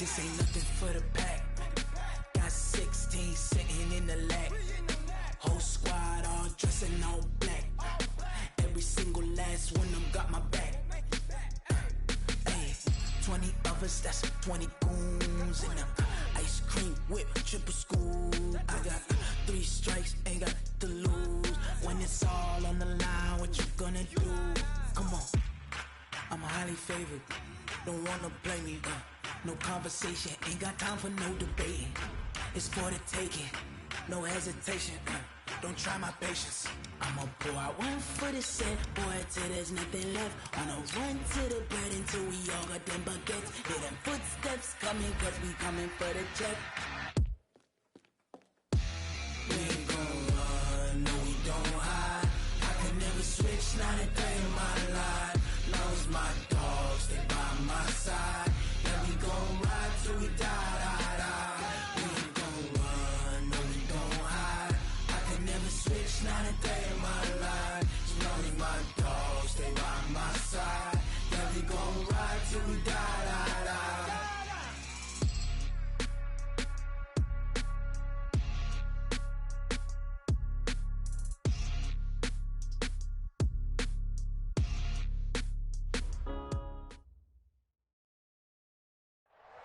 This ain't nothing for the pack. Got 16 sitting in the lap. Whole squad all dressing all black. Every single last one of them got my back. Hey, 20 of us, that's 20 goons in them. Ice cream whip, triple scoop. I got 3 strikes, ain't got to lose. When it's all on the line, what you gonna do? Come on, I'm highly favored. Don't wanna blame me, no conversation. Ain't got time for no debating. It's for the taking, no hesitation. Don't try my patience. I'ma pour out one for the set, boy, till there's nothing left. On a run to the bread until we all got them baguettes. Hear them footsteps coming, cause we coming for the check. We ain't gon' run, no we don't hide. I can never switch, not a day in my life. Long as my dogs, they by my side. Yeah, we gon' ride till we die, die, die. We ain't gon' run, no we don't hide. I can never switch, not a day in my life. As long as my dogs, they by my side. Yeah, we gon' ride till we die, die, die.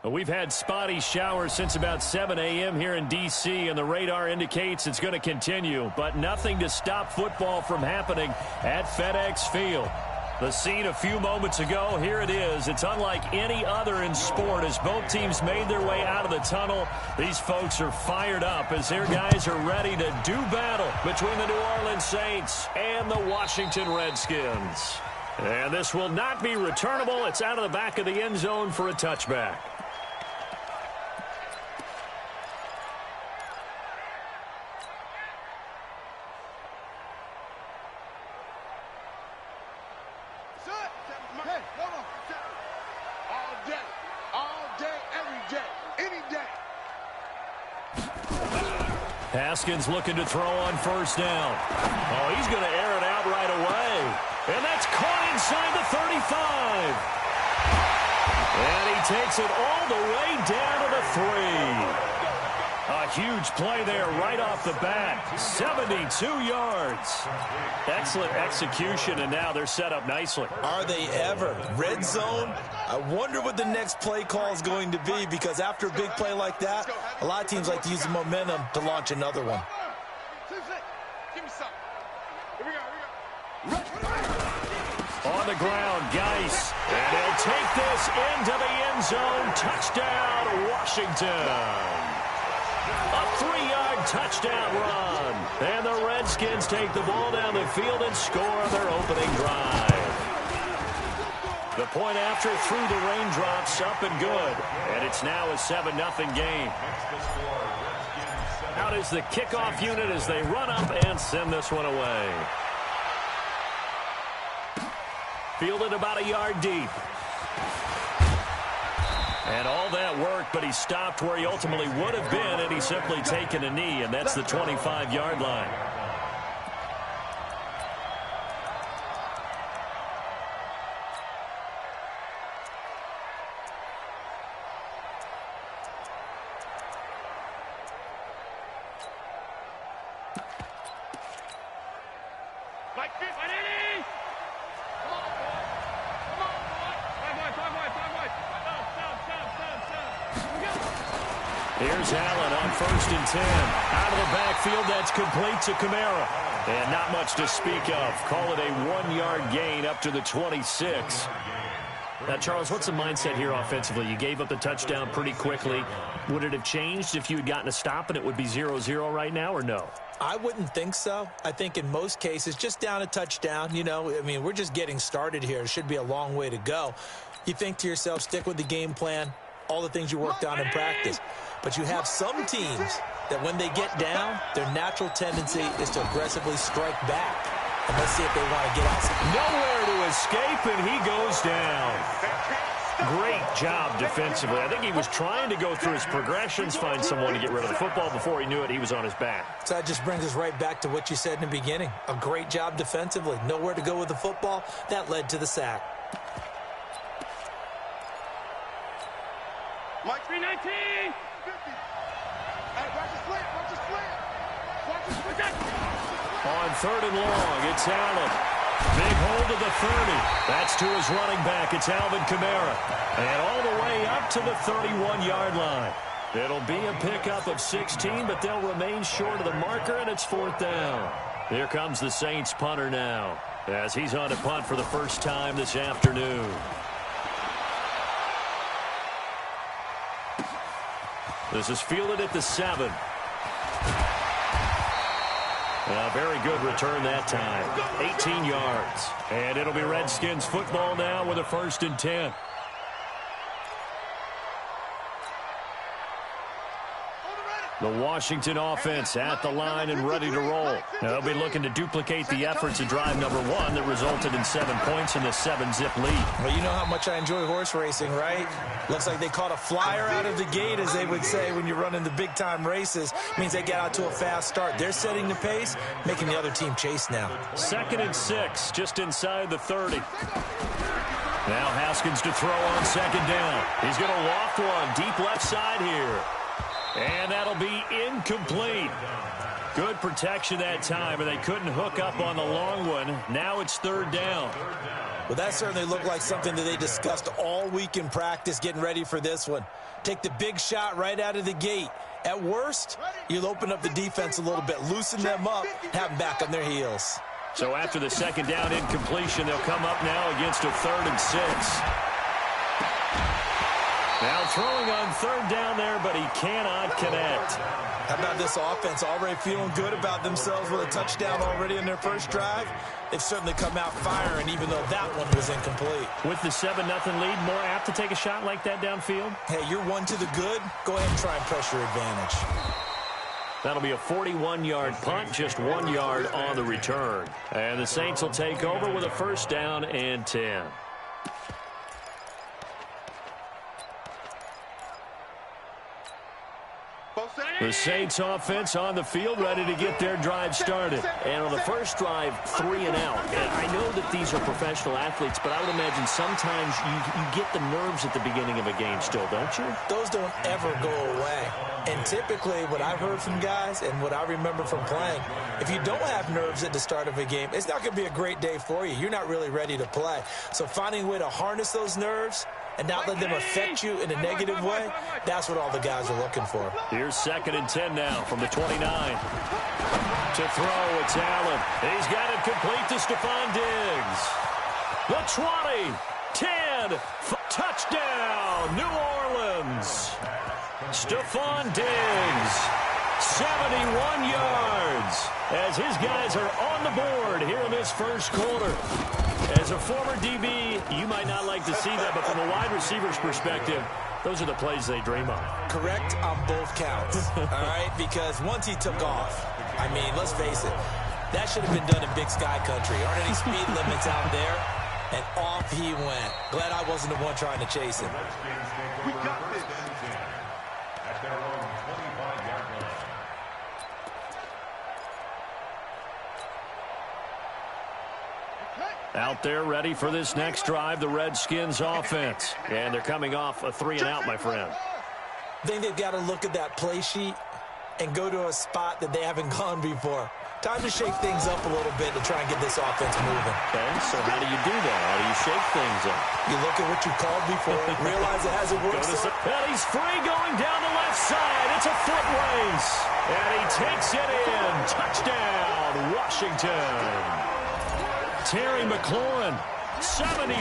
We've had spotty showers since about 7 a.m. here in D.C., and the radar indicates it's going to continue, but nothing to stop football from happening at FedEx Field. The scene a few moments ago, here it is. It's unlike any other in sport as both teams made their way out of the tunnel. These folks are fired up as their guys are ready to do battle between the New Orleans Saints and the Washington Redskins. And this will not be returnable. It's out of the back of the end zone for a touchback. Haskins looking to throw on first down. Oh, he's going to air it out right away. And that's caught inside the 35. And he takes it all the way down to the 3. A huge play there right off the bat. 72 yards. Excellent execution, and now they're set up nicely. Are they ever? Red zone? I wonder what the next play call is going to be, because after a big play like that, a lot of teams like to use the momentum to launch another one. On the ground, Geis. And he'll take this into the end zone. Touchdown, Washington. A 3-yard touchdown run. And the Redskins take the ball down the field and score their opening drive. The point after through the raindrops, up and good. And it's now a 7-0 game. Out is the kickoff unit as they run up and send this one away. Fielded about a yard deep. And all that work, but he stopped where he ultimately would have been, and he's simply taken a knee, and that's the 25-yard line. Here's Allen on 1st and 10. Out of the backfield, that's complete to Kamara. And not much to speak of. Call it a 1-yard gain up to the 26. Now, Charles, what's the mindset here offensively? You gave up the touchdown pretty quickly. Would it have changed if you had gotten a stop and it would be 0-0 right now, or no? I wouldn't think so. I think in most cases, just down a touchdown, you know, I mean, we're just getting started here. It should be a long way to go. You think to yourself, stick with the game plan, all the things you worked on in practice. But you have some teams that when they get down, their natural tendency is to aggressively strike back. And let's see if they want to get out. Nowhere to escape, and he goes down. Great job defensively. I think he was trying to go through his progressions, find someone to get rid of the football. Before he knew it, he was on his back. So that just brings us right back to what you said in the beginning. A great job defensively. Nowhere to go with the football. That led to the sack. Mike 319. On 3rd and long, it's Allen. Big hold of the 30. That's to his running back. It's Alvin Kamara. And all the way up to the 31-yard line. It'll be a pickup of 16, but they'll remain short of the marker, and it's 4th down. Here comes the Saints punter now, as he's on to punt for the first time this afternoon. This is fielded at the 7. A very good return that time. 18 yards. And it'll be Redskins football now with a 1st and 10. The Washington offense at the line and ready to roll. They'll be looking to duplicate the efforts of drive number 1 that resulted in 7 points in the 7-zip lead. Well, you know how much I enjoy horse racing, right? Looks like they caught a flyer out of the gate, as they would say when you're running the big-time races. Means they get out to a fast start. They're setting the pace, making the other team chase now. 2nd and 6, just inside the 30. Now Haskins to throw on 2nd down. He's going to loft one deep left side here. And that'll be incomplete. Good protection that time, and they couldn't hook up on the long one. Now it's 3rd down. Well, that certainly looked like something that they discussed all week in practice, getting ready for this one. Take the big shot right out of the gate. At worst, you'll open up the defense a little bit, loosen them up, have them back on their heels. So after the 2nd down incompletion, they'll come up now against a 3rd and 6. Now throwing on 3rd down there, but he cannot connect. How about this offense already feeling good about themselves with a touchdown already in their first drive? They've certainly come out firing, even though that one was incomplete. With the 7-0 lead, more apt to take a shot like that downfield? Hey, you're 1 to the good. Go ahead and try and press your advantage. That'll be a 41-yard punt, just 1 yard on the return. And the Saints will take over with a 1st down and 10. The Saints offense on the field, ready to get their drive started. And on the first drive, 3 and out. And I know that these are professional athletes, but I would imagine sometimes you get the nerves at the beginning of a game still, don't you? Those don't ever go away. And typically, what I've heard from guys and what I remember from playing, if you don't have nerves at the start of a game, it's not going to be a great day for you. You're not really ready to play. So finding a way to harness those nerves and not let them affect you in a negative way, that's what all the guys are looking for. Here's 2nd and 10 now from the 29. To throw, it's Allen. He's got it complete to Stephon Diggs. The 20, 10, touchdown, New Orleans. Stephon Diggs, 71 yards, as his guys are on the board here in this first quarter. As a former DB, you might not like to see that, but from a wide receiver's perspective, those are the plays they dream of. Correct on both counts, all right? Because once he took off, I mean, let's face it, that should have been done in Big Sky Country. Aren't any speed limits out there? And off he went. Glad I wasn't the one trying to chase him. We got this. At their own 25-yard line. Out there ready for this next drive, the Redskins offense. And they're coming off a 3 and out, my friend. I think they've got to look at that play sheet and go to a spot that they haven't gone before. Time to shake things up a little bit to try and get this offense moving. Okay, so how do you do that? How do you shake things up? You look at what you called before, realize it hasn't worked. And he's free going down the left side. It's a foot race. And he takes it in. Touchdown, Washington. Terry McLaurin, 75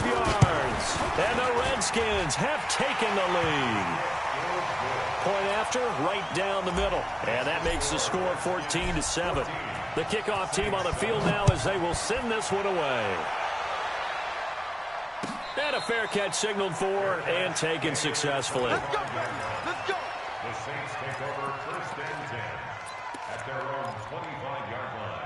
yards. And the Redskins have taken the lead. Point after, right down the middle. And that makes the score 14-7. The kickoff team on the field now as they will send this one away. And a fair catch signaled for and taken successfully. Let's go. Let's go. The Saints take over 1st and 10 at their own 25-yard line.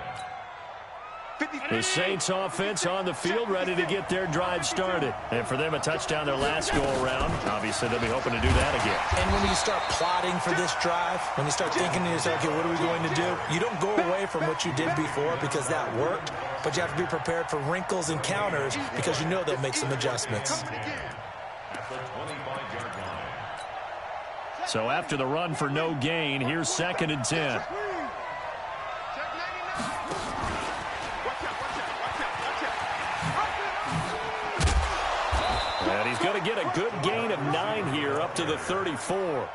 The Saints offense on the field ready to get their drive started. And for them, a touchdown their last go-around. Obviously, they'll be hoping to do that again. And when you start plotting for this drive, when you start thinking to yourself, okay, what are we going to do? You don't go away from what you did before because that worked, but you have to be prepared for wrinkles and counters because you know they'll make some adjustments. At the 25-yard line. So after the run for no gain, here's 2nd and 10. And he's going to get a good gain of 9 here up to the 34.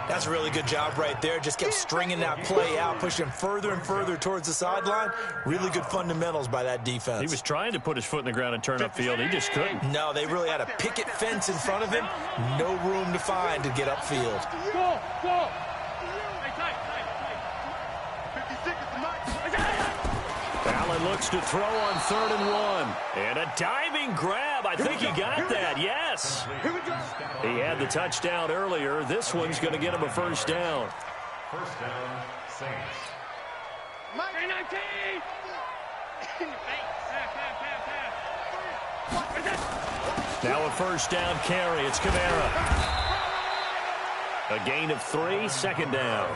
That's a really good job right there. Just kept stringing that play out, pushing further and further towards the sideline. Really good fundamentals by that defense. He was trying to put his foot in the ground and turn upfield. He just couldn't. No, they really had a picket fence in front of him. No room to find to get upfield. Go. Allen looks to throw on 3rd and 1. And a diving grab. I think he got that. Yes. He had the touchdown earlier. This one's going to get him a first down. First down, Saints. Now a first down carry. It's Kamara. A gain of 3, 2nd down.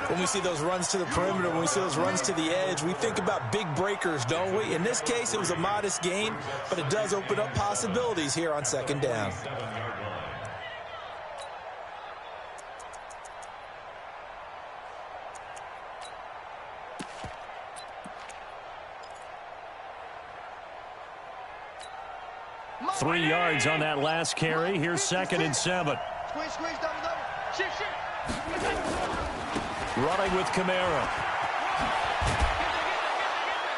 When we see those runs to the perimeter, when we see those runs to the edge, we think about big breakers, don't we? In this case, it was a modest gain, but it does open up possibilities here on 2nd down. 7-yard line. Three yards on that last carry. Here's 2nd and 7. Squeeze, double. Shit. Running with Kamara.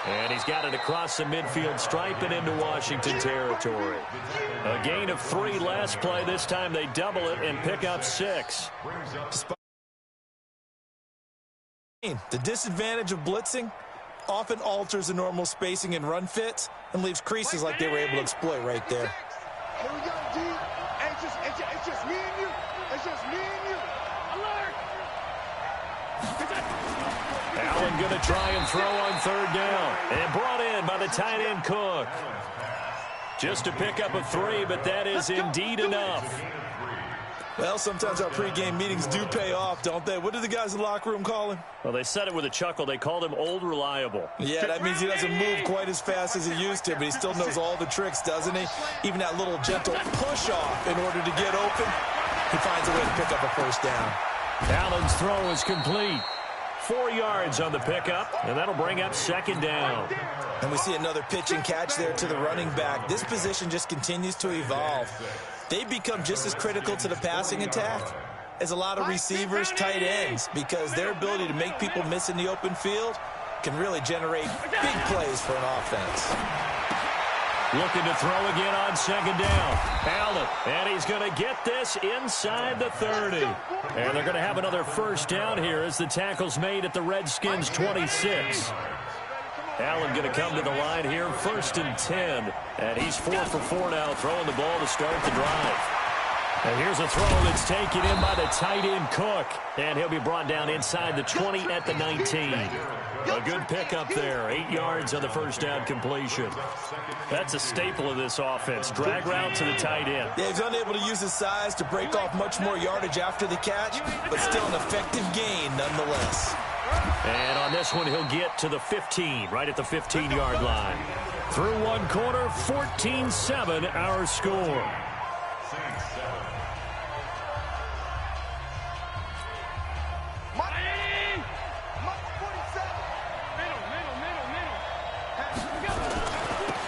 And he's got it across the midfield stripe and into Washington territory. A gain of 3 last play. This time they double it and pick up 6. The disadvantage of blitzing often alters the normal spacing and run fits and leaves creases like they were able to exploit right there. Here we go, D. It's just me and you. It's just me and you. Alert! Allen going to try and throw on 3rd down. And brought in by the tight end Cook. Just to pick up a 3, but that is indeed enough. Well, sometimes our pregame meetings do pay off, don't they? What did the guys in the locker room call him? Well, they said it with a chuckle. They called him Old Reliable. Yeah, that means he doesn't move quite as fast as he used to, but he still knows all the tricks, doesn't he? Even that little gentle push-off in order to get open, he finds a way to pick up a first down. Allen's throw is complete. 4 yards on the pickup, and that'll bring up 2nd down. And we see another pitch and catch there to the running back. This position just continues to evolve. They become just as critical to the passing attack as a lot of receivers, tight ends, because their ability to make people miss in the open field can really generate big plays for an offense. Looking to throw again on 2nd down. Allen, and he's going to get this inside the 30. And they're going to have another first down here as the tackle's made at the Redskins' 26. Allen going to come to the line here, 1st and 10. And he's 4 for 4 now, throwing the ball to start the drive. And here's a throw that's taken in by the tight end Cook. And he'll be brought down inside the 20 at the 19. A good pickup there. 8 yards on the first down completion. That's a staple of this offense. Drag route to the tight end. Yeah, he's unable to use his size to break off much more yardage after the catch, but still an effective gain nonetheless. And on this one, he'll get to the 15, right at the 15-yard line. Through one quarter, 14-7 our score.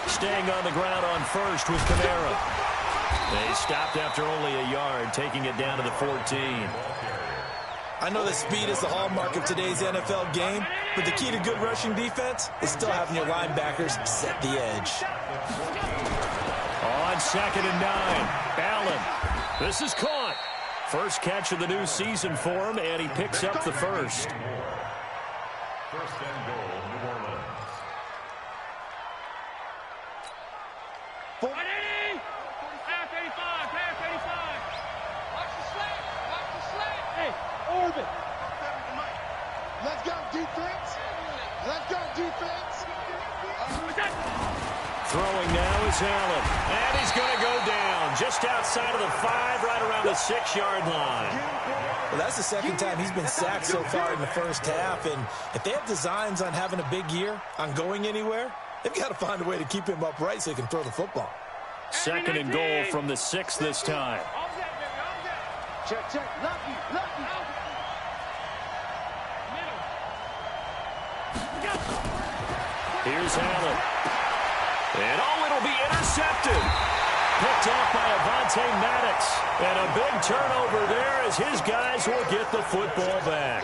Staying on the ground on first with Kamara. They stopped after only a yard, taking it down to the 14. I know that speed is the hallmark of today's NFL game, but the key to good rushing defense is still having your linebackers set the edge. On 2nd and 9, Allen. This is caught. First catch of the new season for him, and he picks up the first. First and goal, New Orleans. Orbit. Let's go, defense. Let's go, defense. Throwing now is Allen. And he's going to go down just outside of the 5, right around the 6-yard line. Well, that's the second time he's been sacked so far in the first half. And if they have designs on having a big year, on going anywhere, they've got to find a way to keep him upright so he can throw the football. 2nd and goal from the 6 this time. Check, check. Lucky. Here's Allen. And it'll be intercepted. Picked off by Avonte Maddox. And a big turnover there as his guys will get the football back.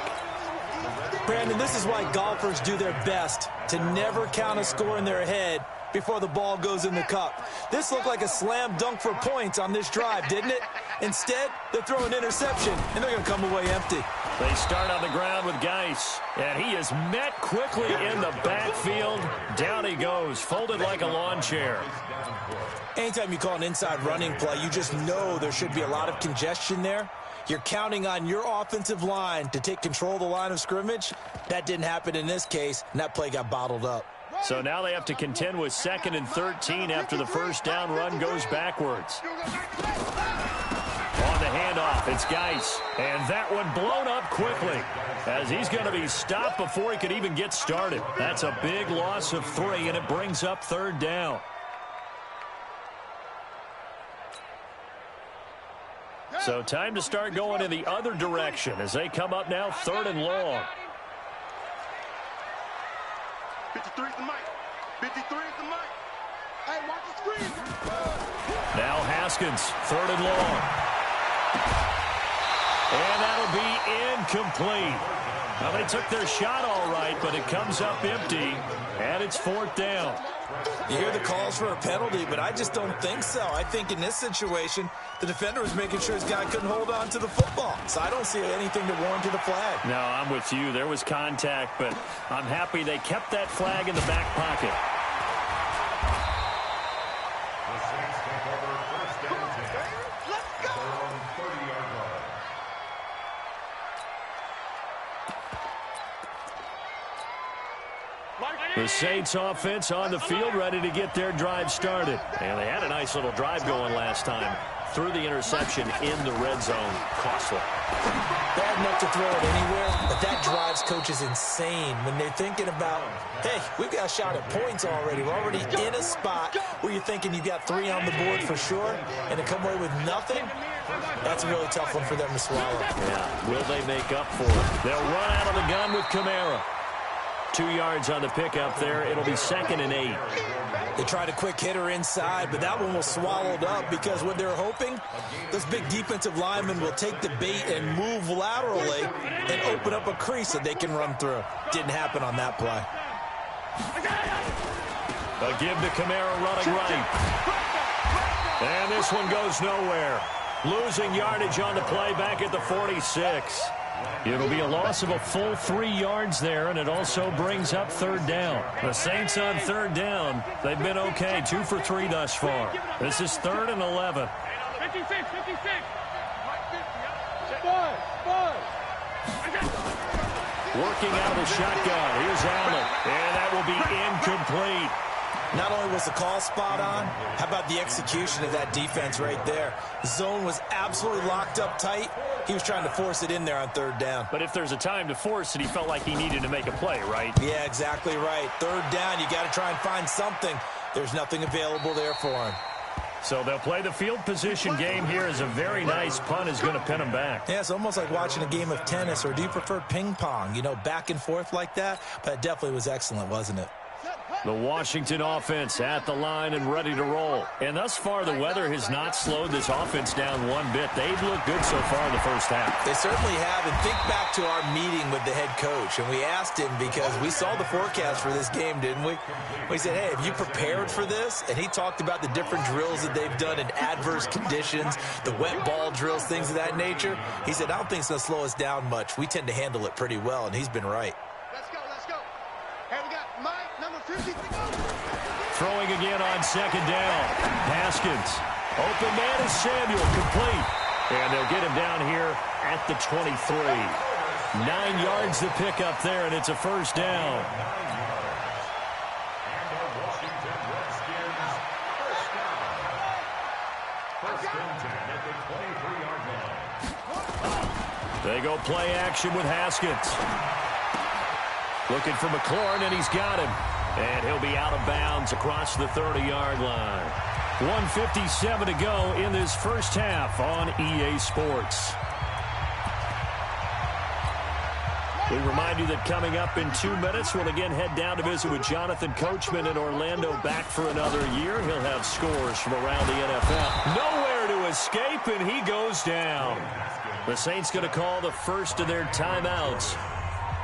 Brandon, this is why golfers do their best to never count a score in their head before the ball goes in the cup. This looked like a slam dunk for points on this drive, didn't it? Instead, they're throwing interception, and they're going to come away empty. They start on the ground with Geis, and he is met quickly in the backfield. Down he goes, folded like a lawn chair. Anytime you call an inside running play, you just know there should be a lot of congestion there. You're counting on your offensive line to take control of the line of scrimmage. That didn't happen in this case, and that play got bottled up. So now they have to contend with 2nd and 13 after the first down run goes backwards. On the handoff, it's Geis. And that one blown up quickly as he's going to be stopped before he could even get started. That's a big loss of 3, and it brings up 3rd down. So time to start going in the other direction as they come up now 3rd and long. 53 is the mic. 53 is the mic. Hey, watch the screen. Now Haskins, 3rd and long. And that'll be incomplete. Now they took their shot all right, but it comes up empty, and it's 4th down. You hear the calls for a penalty, but I just don't think so. I think in this situation, the defender was making sure his guy couldn't hold on to the football. So I don't see anything to warrant the flag. No, I'm with you. There was contact, but I'm happy they kept that flag in the back pocket. The Saints take over 1st and 10. Let's go. Their own 30-yard line. The Saints offense on the field ready to get their drive started. And they had a nice little drive going last time. Threw the interception in the red zone. Costly. Bad enough to throw it anywhere, but that drives coaches insane when they're thinking about, hey, we've got a shot at points already. We're already in a spot where you're thinking you got 3 on the board for sure, and to come away with nothing, that's a really tough one for them to swallow. Yeah, will they make up for it? They'll run out of the gun with Kamara. 2 yards on the pickup there. It'll be 2nd and 8. They tried a quick hitter inside, but that one was swallowed up because what they're hoping, those big defensive linemen will take the bait and move laterally and open up a crease that they can run through. Didn't happen on that play. A give to Kamara running right. And this one goes nowhere. Losing yardage on the play back at the 46. It'll be a loss of a full 3 yards there, and it also brings up 3rd down. The Saints on 3rd down, they've been okay, 2 for 3 thus far. This is 3rd and 11. 56. Working out of the shotgun. Here's Allen, and that will be incomplete. Not only was the call spot on, how about the execution of that defense right there? Zone was absolutely locked up tight. He was trying to force it in there on 3rd down. But if there's a time to force it, he felt like he needed to make a play, right? Yeah, exactly right. 3rd down, you got to try and find something. There's nothing available there for him. So they'll play the field position game here as a very nice punt is going to pin him back. Yeah, it's almost like watching a game of tennis, or do you prefer ping pong? You know, back and forth like that? But it definitely was excellent, wasn't it? The Washington offense at the line and ready to roll. And thus far, the weather has not slowed this offense down one bit. They've looked good so far in the first half. They certainly have. And think back to our meeting with the head coach. And we asked him, because we saw the forecast for this game, didn't we? We said, hey, have you prepared for this? And he talked about the different drills that they've done in adverse conditions, the wet ball drills, things of that nature. He said, I don't think it's going to slow us down much. We tend to handle it pretty well, and he's been right. Let's go. Hey, we got Mike, number 50. Throwing again on 2nd down. Haskins. Open man is Samuel, complete. And they'll get him down here at the 23. 9 yards to pick up there, and it's a 1st down. And the Washington Redskins 1st down. 1st and 10 at the 23-yard line. They go play action with Haskins. Looking for McLaurin, and he's got him. And he'll be out of bounds across the 30-yard line. 1:57 to go in this first half on EA Sports. We remind you that coming up in 2 minutes, we'll again head down to visit with Jonathan Coachman in Orlando, back for another year. He'll have scores from around the NFL. Nowhere to escape, and he goes down. The Saints going to call the first of their timeouts.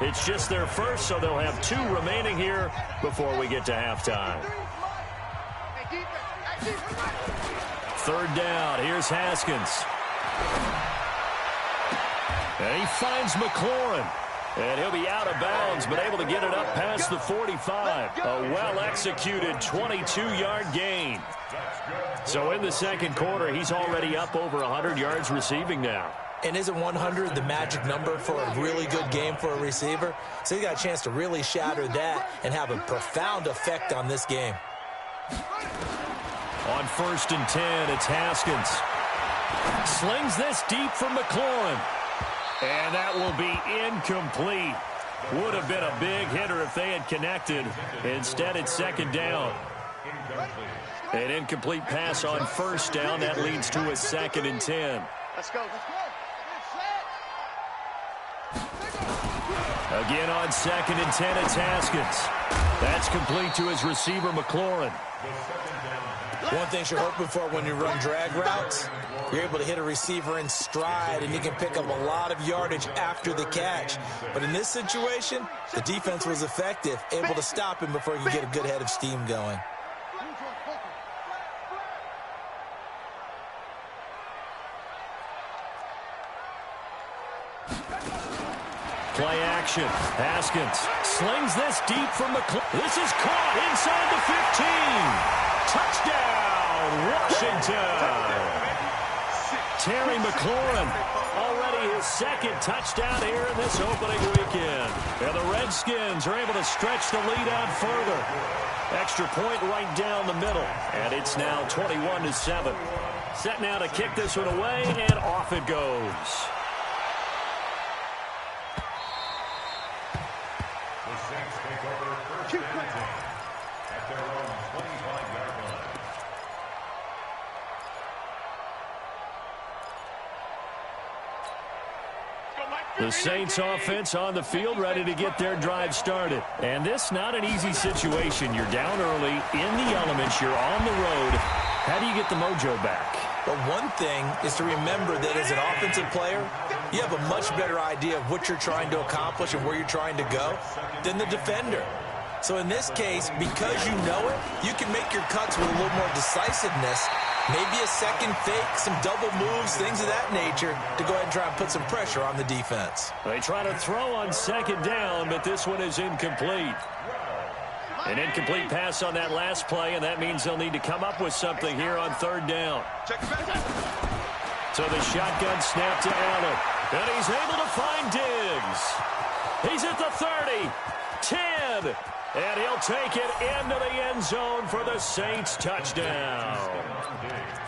It's just their first, so they'll have 2 remaining here before we get to halftime. Third down. Here's Haskins. And he finds McLaurin. And he'll be out of bounds, but able to get it up past the 45. A well-executed 22-yard gain. So in the second quarter, he's already up over 100 yards receiving now. And isn't 100 the magic number for a really good game for a receiver? So he got a chance to really shatter that and have a profound effect on this game. On 1st and 10, it's Haskins. Slings this deep for McLaurin. And that will be incomplete. Would have been a big hitter if they had connected. Instead, it's second down. An incomplete pass on first down. That leads to a 2nd and 10. Let's go. Again on 2nd and 10, it's Haskins. That's complete to his receiver, McLaurin. One thing you're hoping for when you run drag routes, you're able to hit a receiver in stride, and you can pick up a lot of yardage after the catch. But in this situation, the defense was effective, able to stop him before he could get a good head of steam going. Play action. Haskins slings this deep from McLaurin. This is caught inside the 15. Touchdown, Washington. Terry McLaurin, already his 2nd touchdown here in this opening weekend. And the Redskins are able to stretch the lead out further. Extra point right down the middle. And it's now 21-7. Set now to kick this one away, and off it goes. The Saints offense on the field, ready to get their drive started. And this not an easy situation. You're down early, in the elements, you're on the road. How do you get the mojo back? But one thing is to remember that as an offensive player, you have a much better idea of what you're trying to accomplish and where you're trying to go than the defender. So in this case, because you know it, you can make your cuts with a little more decisiveness. Maybe a second fake, some double moves, things of that nature to go ahead and try and put some pressure on the defense. They try to throw on 2nd down, but this one is incomplete. An incomplete pass on that last play, and that means they'll need to come up with something here on 3rd down. So the shotgun snap to Allen, and he's able to find Diggs. He's at the 30, 10, and he'll take it into the end zone for the Saints touchdown.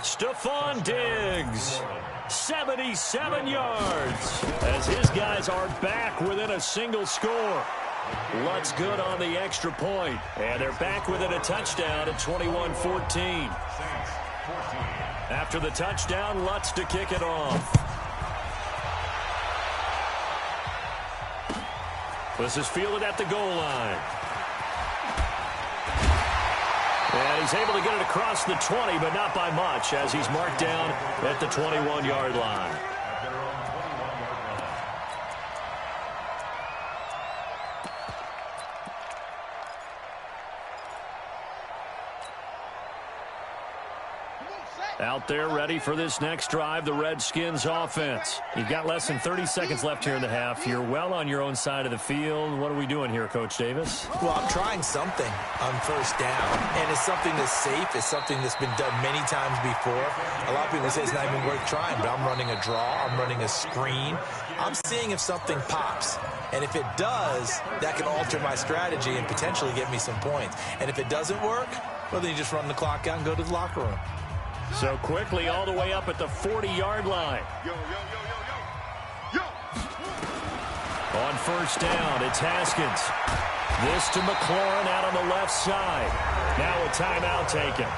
Stephon Diggs, 77 yards, as his guys are back within a single score. Lutz good on the extra point, and they're back within a touchdown at 21-14. After the touchdown, Lutz to kick it off. This is fielded at the goal line. And he's able to get it across the 20, but not by much, as he's marked down at the 21-yard line. Out there ready for this next drive, the Redskins offense. You've got less than 30 seconds left here in the half. You're well on your own side of the field. What are we doing here, Coach Davis? Well, I'm trying something on 1st down, and it's something that's safe. It's something that's been done many times before. A lot of people say it's not even worth trying, but I'm running a draw. I'm running a screen. I'm seeing if something pops. And if it does, that can alter my strategy and potentially get me some points. And if it doesn't work, well, then you just run the clock out and go to the locker room. So quickly all the way up at the 40-yard line. On 1st down, it's Haskins. This to McLaurin out on the left side. Now a timeout taken.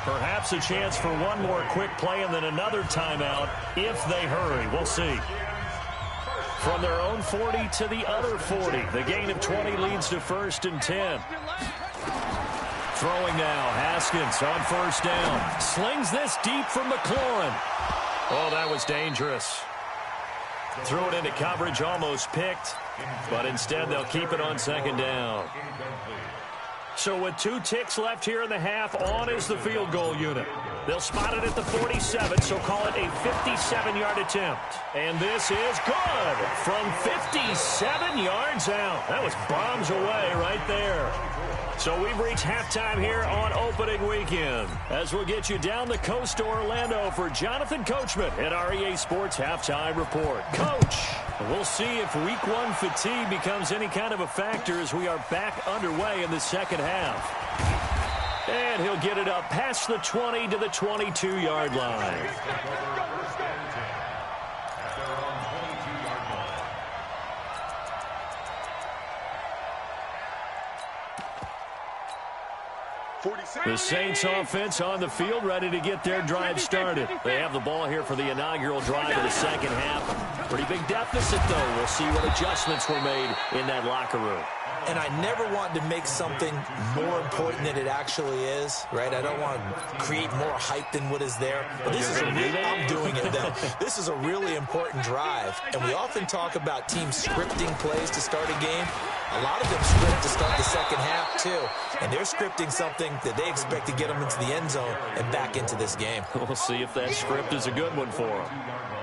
Perhaps a chance for one more quick play and then another timeout if they hurry. We'll see. From their own 40 to the other 40. The gain of 20 leads to 1st and 10. Throwing now, Haskins on 1st down. Slings this deep from McLaurin. Oh, that was dangerous. Threw it into coverage, almost picked. But instead, they'll keep it on 2nd down. So with 2 ticks left here in the half, on is the field goal unit. They'll spot it at the 47, so call it a 57-yard attempt. And this is good from 57 yards out. That was bombs away right there. So we've reached halftime here on opening weekend, as we'll get you down the coast to Orlando for Jonathan Coachman at our EA Sports Halftime Report. Coach, we'll see if Week 1 fatigue becomes any kind of a factor as we are back underway in the second half. And he'll get it up past the 20 to the 22-yard line. The Saints offense on the field, ready to get their drive started. They have the ball here for the inaugural drive of the second half. Pretty big deficit, though. We'll see what adjustments were made in that locker room. And I never want to make something more important than it actually is, right? I don't want to create more hype than what is there. But this is I'm doing it, though. This is a really important drive. And we often talk about teams scripting plays to start a game. A lot of them script to start the second half, too. And they're scripting something that they expect to get them into the end zone and back into this game. We'll see if that script is a good one for them.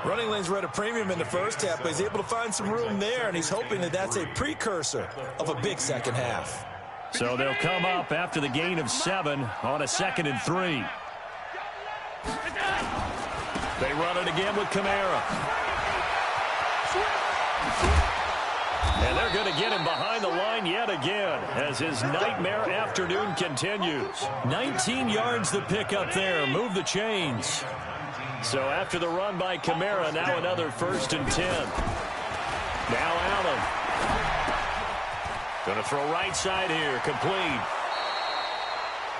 Running lanes were at a premium in the first half, but he's able to find some room there, and he's hoping that that's a precursor of a big second half. So they'll come up after the gain of 7 on a 2nd and 3. They run it again with Kamara. And they're going to get him behind the line yet again as his nightmare afternoon continues. 19 yards the pick up there. Move the chains. So after the run by Kamara, now another 1st and 10. Now Allen. Going to throw right side here. Complete.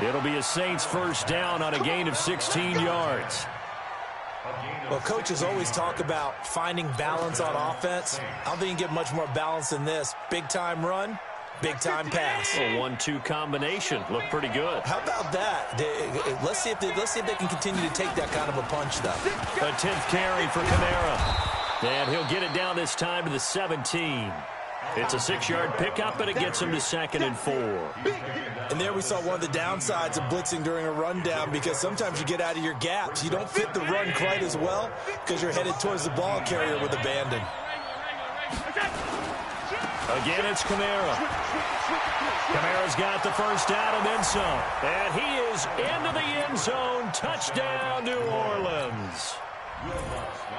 It'll be a Saints 1st down on a gain of 16 yards. Well, coaches always talk about finding balance on offense. I don't think you get much more balance than this. Big-time run, big-time pass. A 1-2 combination. Looked pretty good. How about that? Let's see if they can continue to take that kind of a punch, though. A 10th carry for Kamara. And he'll get it down this time to the 17. It's a 6-yard pickup, and it gets him to 2nd and 4. And there we saw one of the downsides of blitzing during a rundown, because sometimes you get out of your gaps. You don't fit the run quite as well because you're headed towards the ball carrier with abandon. Again, it's Kamara. Kamara's got the 1st down and then some. And he is into the end zone. Touchdown, New Orleans.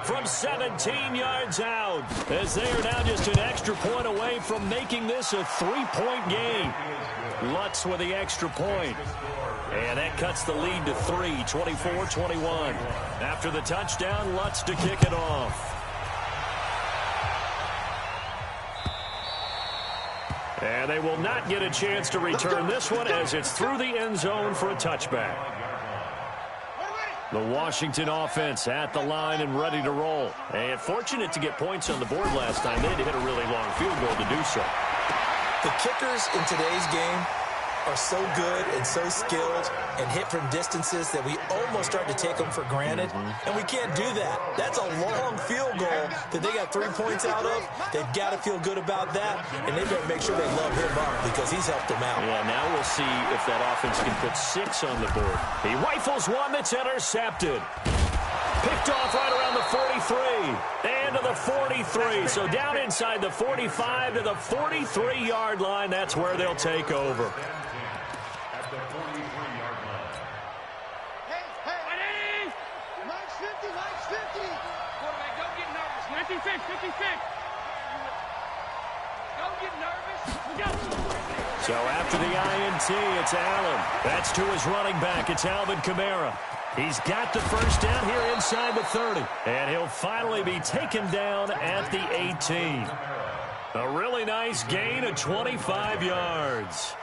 From 17 yards out, as they are now just an extra point away from making this a 3-point game. Lutz with the extra point. And that cuts the lead to 3, 24-21. After the touchdown, Lutz to kick it off. And they will not get a chance to return this one as it's through the end zone for a touchback. The Washington offense at the line and ready to roll. And fortunate to get points on the board last time. They had to hit a really long field goal to do so. The kickers in today's game are so good and so skilled and hit from distances that we almost start to take them for granted. And we can't do that. That's a long field goal that they got 3 points out of. They've got to feel good about that, and they better make sure they love him up because he's helped them out. Yeah, now we'll see if that offense can put 6 on the board. He rifles one that's intercepted. Picked off right around the 43 and to the 43. So down inside the 45 to the 43-yard line. That's where they'll take over. At the 43-yard line. Hey! Mike's 50, Mike's 50! Quarterback, don't get nervous. 56. Don't get nervous. Go. So after the INT, it's Allen. That's to his running back. It's Alvin Kamara. He's got the 1st down here inside the 30. And he'll finally be taken down at the 18. A really nice gain of 25 yards.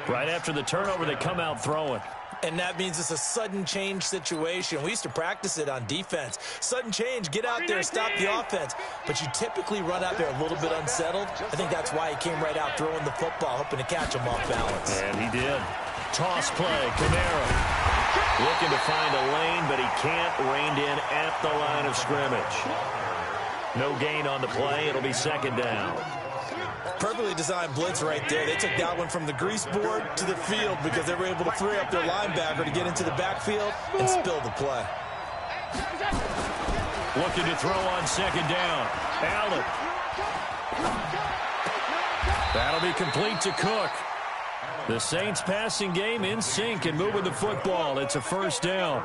Right after the turnover, they come out throwing. And that means it's a sudden change situation. We used to practice it on defense. Sudden change, get out there, stop the offense. But you typically run out there a little bit unsettled. I think that's why he came right out throwing the football, hoping to catch him off balance. And he did. Toss play, Kamara. Looking to find a lane, but he can't. Reined in at the line of scrimmage. No gain on the play. It'll be second down. Perfectly designed blitz right there. They took that one from the grease board to the field because they were able to free up their linebacker to get into the backfield and spill the play. Looking to throw on second down. Allen. That'll be complete to Cook. The Saints passing game in sync and moving the football. It's a first down.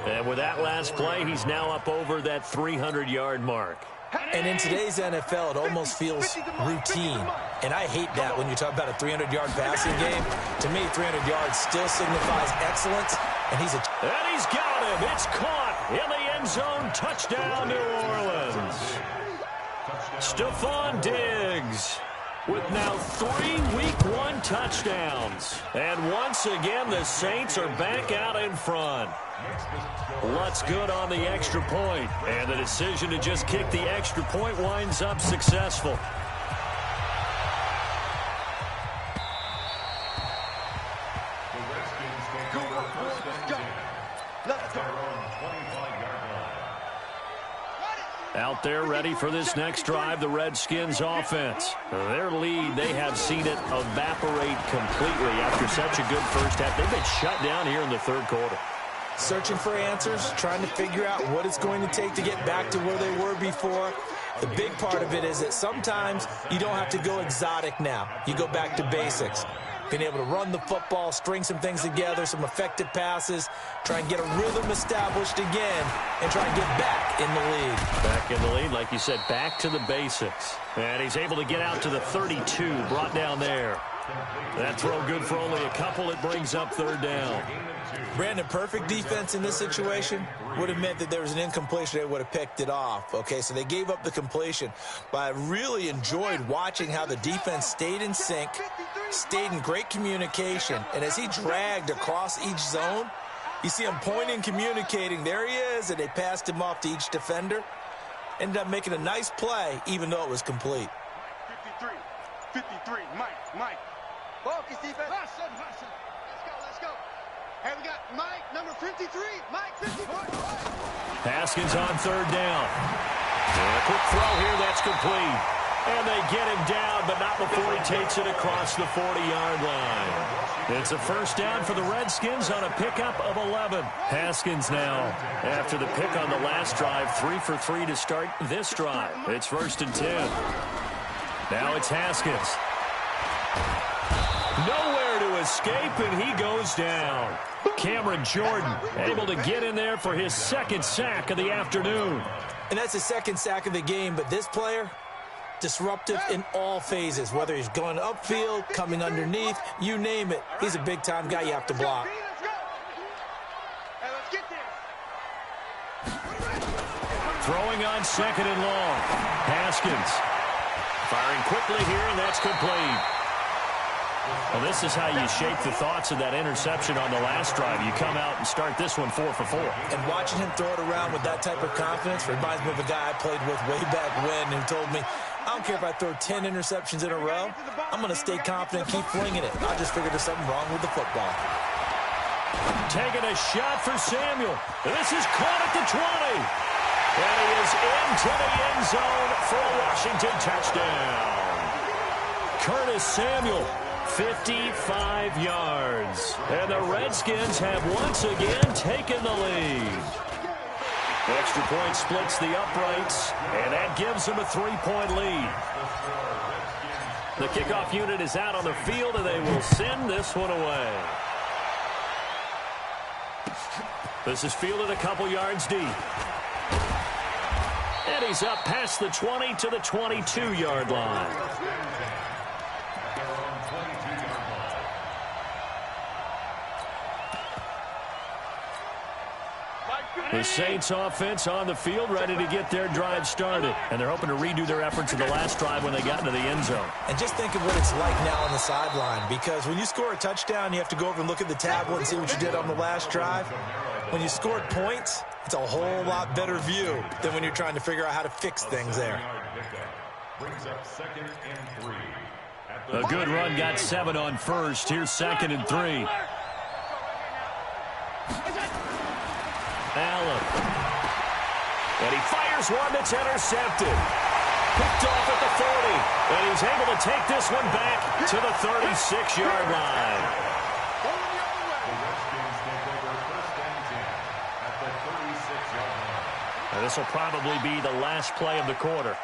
And with that last play, he's now up over that 300-yard mark. And in today's NFL, it almost feels routine. And I hate that when you talk about a 300-yard passing game. To me, 300 yards still signifies excellence. And he's got him. It's caught in the end zone. Touchdown, New Orleans. Stephon Diggs with now 3 Week 1 touchdowns. And once again, the Saints are back out in front. Lutz good on the extra point, and the decision to just kick the extra point winds up successful. Out there ready for this next drive, the Redskins offense. Their lead, they have seen it evaporate completely after such a good first half. They've been shut down here in the third quarter. Searching for answers, trying to figure out what it's going to take to get back to where they were before. The big part of it is that sometimes you don't have to go exotic now. You go back to basics. Being able to run the football, string some things together, some effective passes, try and get a rhythm established again, and try and get back in the lead. Back in the lead, like you said, back to the basics. And he's able to get out to the 32, brought down there. That throw good for only a couple. It brings up third down. Brandon, perfect defense in this situation would have meant that there was an incompletion. They would have picked it off. Okay, so they gave up the completion. But I really enjoyed watching how the defense stayed in sync, stayed in great communication. And as he dragged across each zone, you see him pointing, communicating. There he is, and they passed him off to each defender. Ended up making a nice play, even though it was complete. 53, Mike. Focus, defense. Let's go. Hey, we got Mike, number 53. Mike, 54. Haskins on third down. And a quick throw here, that's complete. And they get him down, but not before he takes it across the 40-yard line. It's a first down for the Redskins on a pickup of 11. Haskins now, after the pick on the last drive, 3 for 3 to start this drive. It's 1st and 10. Now it's Haskins. Nowhere to escape, and he goes down. Cameron Jordan able to get in there for his second sack of the afternoon. And that's his second sack of the game, but this player, disruptive in all phases, whether he's going upfield, coming underneath, you name it. He's a big-time guy you have to block. Throwing on second and long. Haskins firing quickly here, and that's complete. Well, this is how you shape the thoughts of that interception on the last drive. You come out and start this one 4 for 4. And watching him throw it around with that type of confidence reminds me of a guy I played with way back when who told me, I don't care if I throw 10 interceptions in a row, I'm going to stay confident, keep flinging it. I just figured there's something wrong with the football. Taking a shot for Samuel. This is caught at the 20. And he is into the end zone for a Washington touchdown. Curtis Samuel, 55 yards. And the Redskins have once again taken the lead. Extra point splits the uprights, and that gives them a 3-point lead. The kickoff unit is out on the field, and they will send this one away. This is fielded a couple yards deep. And he's up past the 20 to the 22-yard line. The Saints offense on the field, ready to get their drive started. And they're hoping to redo their efforts in the last drive when they got into the end zone. And just think of what it's like now on the sideline, because when you score a touchdown, you have to go over and look at the tablet and see what you did on the last drive. When you scored points, it's a whole lot better view than when you're trying to figure out how to fix things there. Brings up 2nd and 3. A good run got 7 on first. Here's 2nd and 3. Allen. And he fires one that's intercepted. Picked off at the 40. And he's able to take this one back to the 36-yard line. The Redskins take over 1st and 10 at the 36-yard line. And this will probably be the last play of the quarter.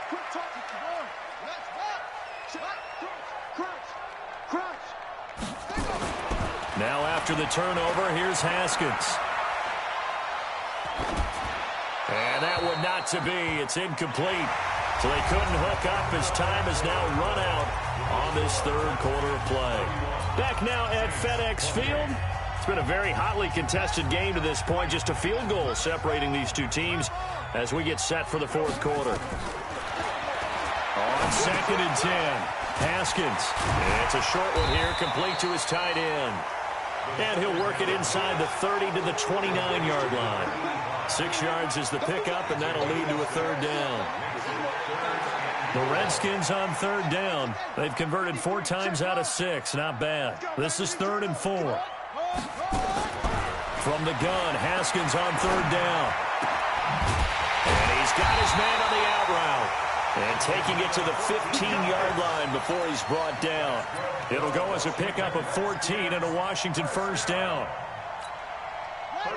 Now after the turnover, here's Haskins. And that would not to be. It's incomplete. So they couldn't hook up as time has now run out on this third quarter of play. Back now at FedEx Field. It's been a very hotly contested game to this point. Just a field goal separating these two teams as we get set for the fourth quarter. On 2nd and 10, Haskins. It's a short one here, complete to his tight end. And he'll work it inside the 30 to the 29-yard line. 6 yards is the pickup, and that'll lead to a third down. The Redskins on third down. They've converted 4 times out of 6. Not bad. This is 3rd and 4. From the gun, Haskins on third down. And he's got his man on the out route. And taking it to the 15-yard line before he's brought down. It'll go as a pickup of 14 and a Washington first down.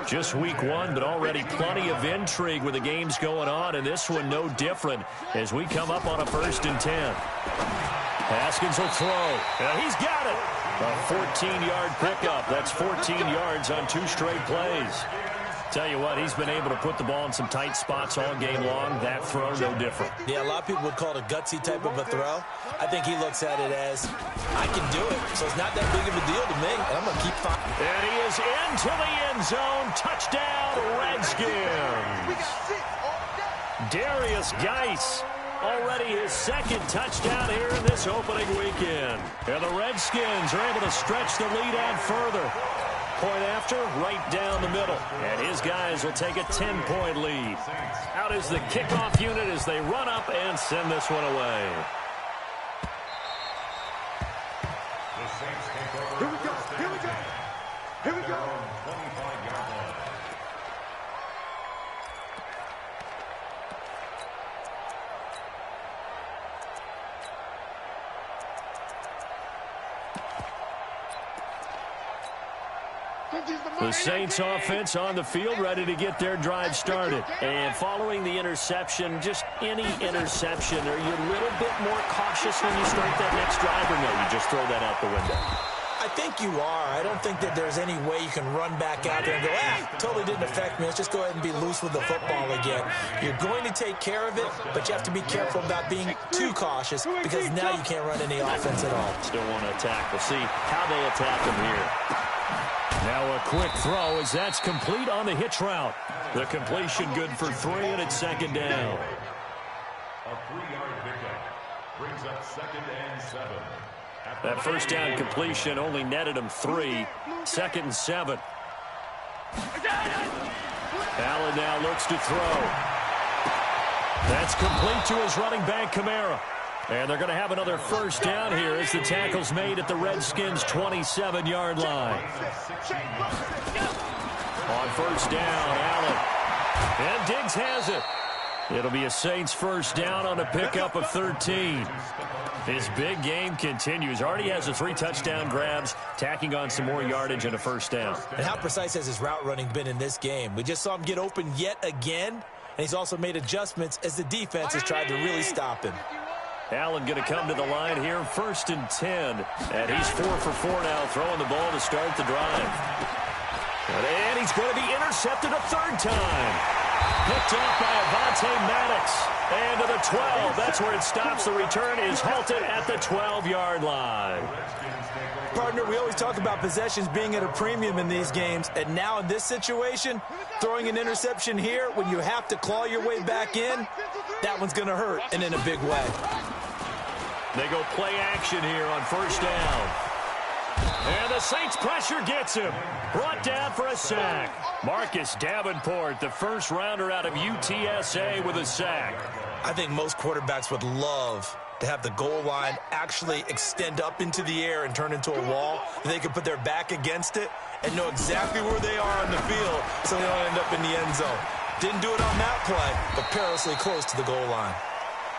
Just week 1, but already plenty of intrigue with the games going on, and this one no different as we come up on a 1st and 10. Haskins will throw. And he's got it. A 14-yard pickup. That's 14 yards on 2 straight plays. Tell you what, he's been able to put the ball in some tight spots all game long. That throw, no different. Yeah, a lot of people would call it a gutsy type of a throw. I think he looks at it as, I can do it, so it's not that big of a deal to me, and I'm going to keep fighting. And he is into the end zone. Touchdown, Redskins. Darius Geis, already his 2nd touchdown here in this opening weekend. And the Redskins are able to stretch the lead out further. Point after, right down the middle. And his guys will take a 10-point lead. Out is the kickoff unit as they run up and send this one away. The Saints take over. Here we go. Here we go. Here we go. 25-yard line. The Saints offense on the field, ready to get their drive started. And following the interception, just any interception, are you a little bit more cautious when you start that next drive, or no, you just throw that out the window? I think you are. I don't think that there's any way you can run back out there and go, totally didn't affect me. Let's just go ahead and be loose with the football again. You're going to take care of it, but you have to be careful about being too cautious because now you can't run any offense at all. Still want to attack. We'll see how they attack him here. Now a quick throw as that's complete on the hitch route. The completion good for 3, and it's 2nd down. A 3-yard pickup brings up 2nd and 7. That first down completion only netted him 3. 2nd and 7. Allen now looks to throw. That's complete to his running back, Kamara. And they're going to have another first down here as the tackle's made at the Redskins' 27-yard line. On first down, Allen. And Diggs has it. It'll be a Saints first down on a pickup of 13. His big game continues. Already has the 3 touchdown grabs, tacking on some more yardage and a first down. And how precise has his route running been in this game? We just saw him get open yet again, and he's also made adjustments as the defense has tried to really stop him. Allen going to come to the line here, 1st and 10. And he's 4 for 4 now, throwing the ball to start the drive. And he's going to be intercepted a 3rd time. Picked off by Avonte Maddox. And to the 12. That's where it stops. The return is halted at the 12-yard line. Partner, we always talk about possessions being at a premium in these games, and now in this situation, throwing an interception here when you have to claw your way back in, that one's going to hurt, and in a big way. They go play action here on first down. And the Saints pressure gets him. Brought down for a sack. Marcus Davenport, the first rounder out of UTSA with a sack. I think most quarterbacks would love to have the goal line actually extend up into the air and turn into a wall. They can put their back against it and know exactly where they are on the field so they don't end up in the end zone. Didn't do it on that play, but perilously close to the goal line.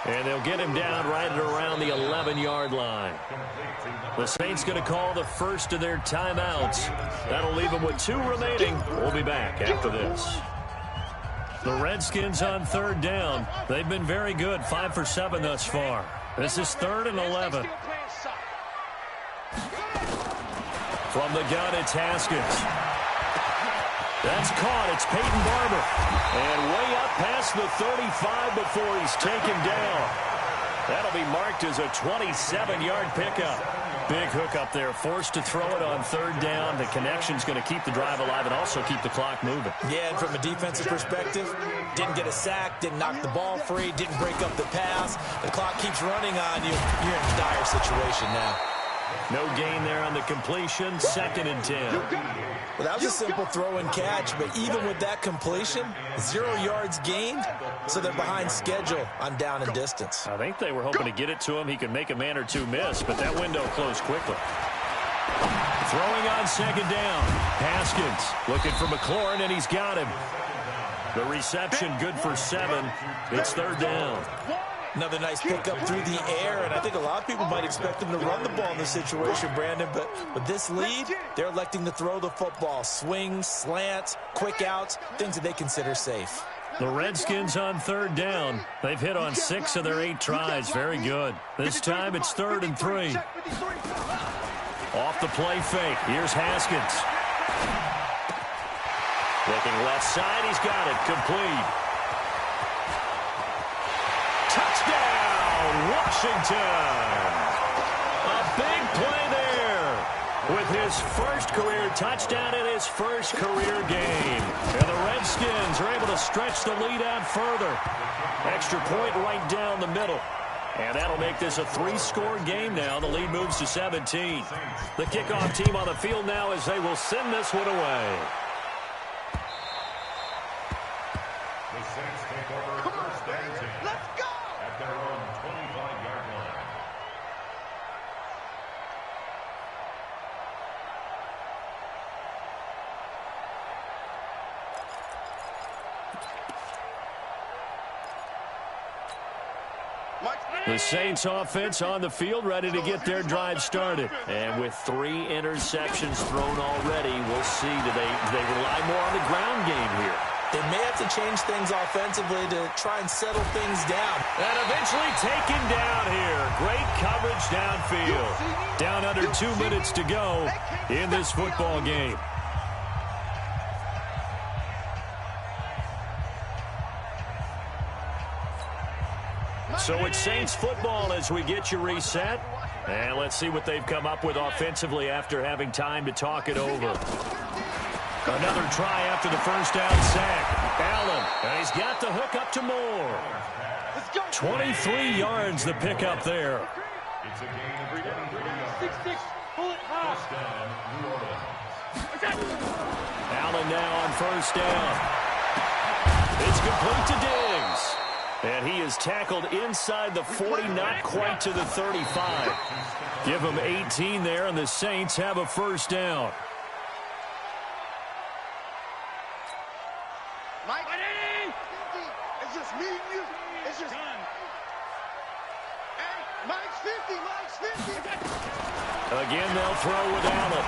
And they'll get him down right at around the 11-yard line. The Saints going to call the first of their timeouts. That'll leave them with 2 remaining. We'll be back after this. The Redskins on third down. They've been very good, 5 for 7 thus far. This is 3rd and 11. From the gun, it's Haskins. That's caught. It's Peyton Barber. And way up past the 35 before he's taken down. That'll be marked as a 27-yard pickup. Big hook up there. Forced to throw it on third down. The connection's going to keep the drive alive and also keep the clock moving. Yeah, and from a defensive perspective, didn't get a sack, didn't knock the ball free, didn't break up the pass. The clock keeps running on you. You're in a dire situation now. No gain there on the completion. 2nd and 10. Well, that was a simple throw and catch, but even with that completion, 0 yards gained, so they're behind schedule on down and distance. I think they were hoping to get it to him. He could make a man or 2 miss, but that window closed quickly. Throwing on 2nd down. Haskins looking for McLaurin, and he's got him. The reception good for 7. It's 3rd down. Another nice pickup through the air, and I think a lot of people might expect them to run the ball in this situation, Brandon, but with this lead, they're electing to throw the football. Swings, slants, quick outs, things that they consider safe. The Redskins on 3rd down. They've hit on 6 of their 8 tries. Very good. This time it's 3rd and 3. Off the play fake. Here's Haskins. Looking left side. He's got it. Complete. Touchdown, Washington. A big play there with his first career touchdown in his first career game. And the Redskins are able to stretch the lead out further. Extra point right down the middle. And that'll make this a 3-score game now. The lead moves to 17. The kickoff team on the field now as they will send this one away. The Saints take over first and 10. Let's go! At their own 25-yard line. The Saints offense on the field ready to get their drive started. And with 3 interceptions thrown already, we'll see do they rely more on the ground game here. They may have to change things offensively to try and settle things down. And eventually taken down here. Great coverage downfield. Down under 2 minutes to go in this football game. So it's Saints football as we get you reset. And let's see what they've come up with offensively after having time to talk it over. Another try after the first down sack. Allen, and he's got the hook up to Moore. 23 yards the pickup there. It's a gain of 23 yards. 6-6, pull it high. First down, New Orleans. Allen now on first down. It's complete to Diggs. And he is tackled inside the 40, not quite to the 35. Give him 18 there, and the Saints have a first down. Mike, it's just me and you. It's just... Hey, Mike's 50, Mike's 50. Again, they'll throw with Allen.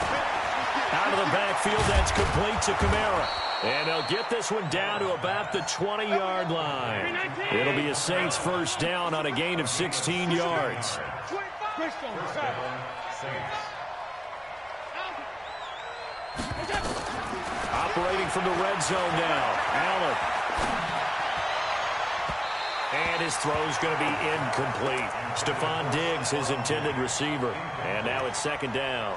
Out of the backfield, that's complete to Kamara. And they'll get this one down to about the 20-yard line. It'll be a Saints first down on a gain of 16 yards. Operating from the red zone now. Allen. And his throw's going to be incomplete. Stephon Diggs, his intended receiver. And now it's second down.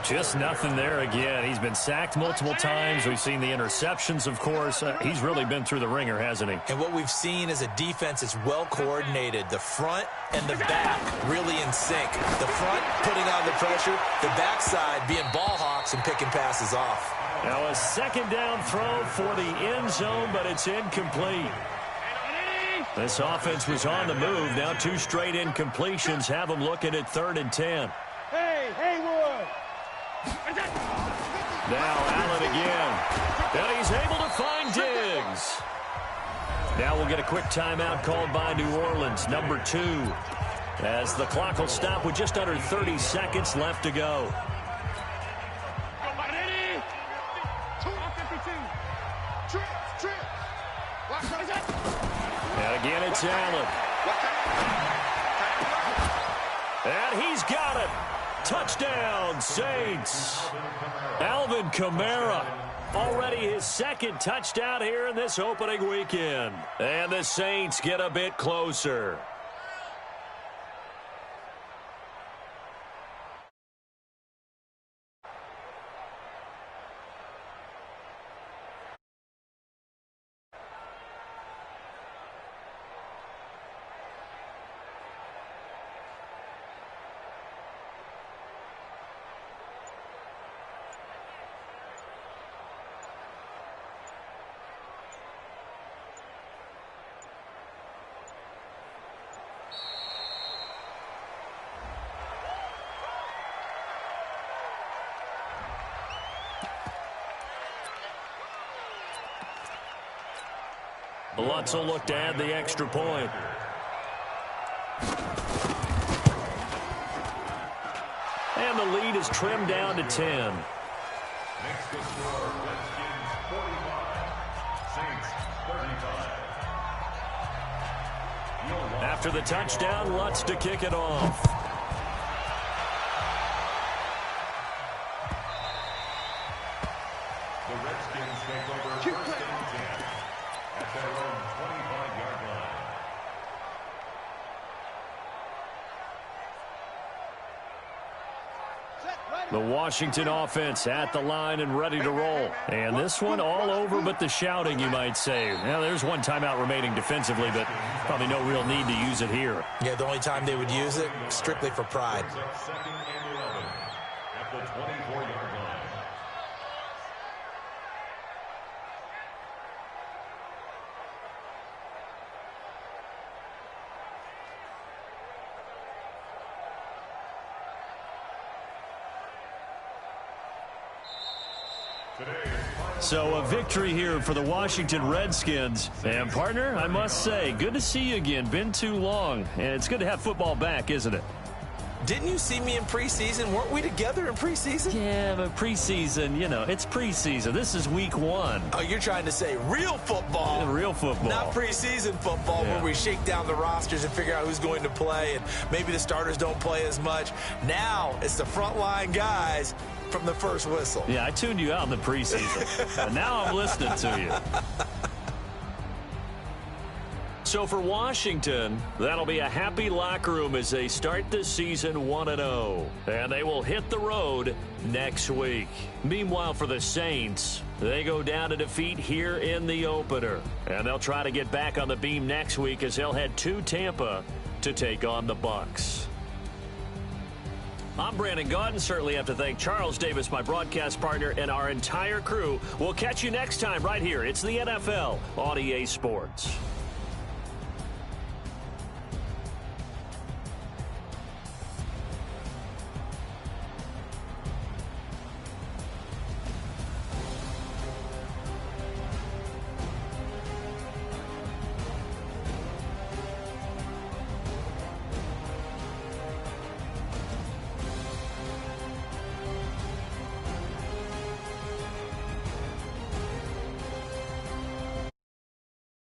Just nothing there again. He's been sacked multiple times. We've seen the interceptions, of course. He's really been through the ringer, hasn't he? And what we've seen is a defense that's well coordinated. The front and the back really in sync. The front putting on the pressure, the backside being ball hawks and picking passes off. Now a second down throw for the end zone, but it's incomplete. This offense was on the move. Now 2 straight incompletions have them looking at 3rd and 10. Hey, Haywood. Now Allen again. And he's able to find Diggs. Now we'll get a quick timeout called by New Orleans, number 2. As the clock will stop with just under 30 seconds left to go. And again, it's Allen. And he's got it. Touchdown, Saints. Alvin Kamara. Already his 2nd touchdown here in this opening weekend. And the Saints get a bit closer. Lutz will look to add the extra point. And the lead is trimmed down to 10. Next to score, Redskins 45, Saints 35. After the touchdown, Lutz to kick it off. The Redskins take over 1st and 10 at their own 25-yard line. The Washington offense at the line and ready to roll. And this one all over but the shouting, you might say. Now, there's one timeout remaining defensively, but probably no real need to use it here. Yeah, the only time they would use it, strictly for pride. 2nd and 11 at the 24-yard line. So a victory here for the Washington Redskins. And, partner, I must say, good to see you again. Been too long. And it's good to have football back, isn't it? Didn't you see me in preseason? Weren't we together in preseason? Yeah, but preseason, you know, it's preseason. This is week 1. Oh, you're trying to say real football. Yeah, real football. Not preseason football where we shake down the rosters and figure out who's going to play, and maybe the starters don't play as much. Now it's the frontline guys from the first whistle. Yeah, I tuned you out in the preseason. But now I'm listening to you. So for Washington, that'll be a happy locker room as they start the season 1-0. And they will hit the road next week. Meanwhile, for the Saints, they go down to defeat here in the opener. And they'll try to get back on the beam next week as they'll head to Tampa to take on the Bucs. I'm Brandon Gaudin. Certainly have to thank Charles Davis, my broadcast partner, and our entire crew. We'll catch you next time right here. It's the NFL on EA Sports.